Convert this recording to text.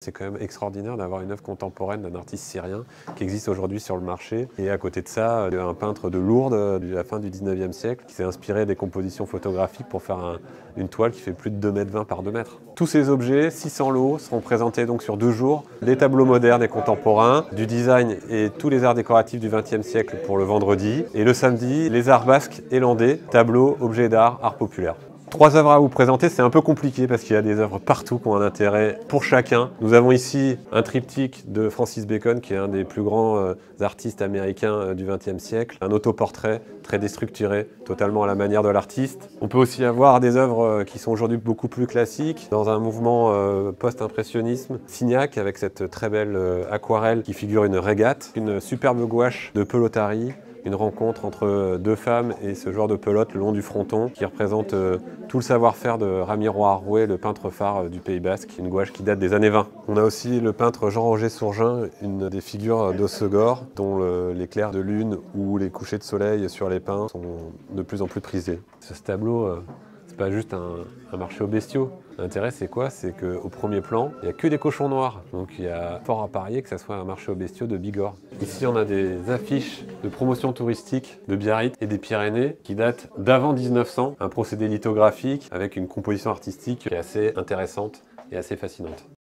C'est quand même extraordinaire d'avoir une œuvre contemporaine d'un artiste syrien qui existe aujourd'hui sur le marché. Et à côté de ça, un peintre de Lourdes de la fin du 19e siècle qui s'est inspiré des compositions photographiques pour faire une toile qui fait plus de 2,20 m par 2 m. Tous ces objets, 600 lots, seront présentés donc sur 2 jours. Des tableaux modernes et contemporains, du design et tous les arts décoratifs du XXe siècle pour le vendredi. Et le samedi, les arts basques et landais, tableaux, objets d'art, art populaire. 3 œuvres à vous présenter, c'est un peu compliqué parce qu'il y a des œuvres partout qui ont un intérêt pour chacun. Nous avons ici un triptyque de Francis Bacon, qui est un des plus grands artistes américains du XXe siècle. Un autoportrait très déstructuré, totalement à la manière de l'artiste. On peut aussi avoir des œuvres qui sont aujourd'hui beaucoup plus classiques, dans un mouvement post-impressionnisme. Signac, avec cette très belle aquarelle qui figure une régate. Une superbe gouache de Pelotari. Une rencontre entre 2 femmes et ce genre de pelote le long du fronton qui représente tout le savoir-faire de Ramiro Arroué, le peintre phare du Pays Basque, une gouache qui date des années 20. On a aussi le peintre Jean-Roger Sourgin, une des figures d'Hossegor, dont les clairs de lune ou les couchers de soleil sur les pins sont de plus en plus prisés. Ce tableau, c'est pas juste un marché aux bestiaux. L'intérêt, c'est quoi? C'est qu'au premier plan, il n'y a que des cochons noirs. Donc il y a fort à parier que ça soit un marché aux bestiaux de Bigorre. Ici, on a des affiches de promotion touristique de Biarritz et des Pyrénées qui datent d'avant 1900. Un procédé lithographique avec une composition artistique qui est assez intéressante et assez fascinante.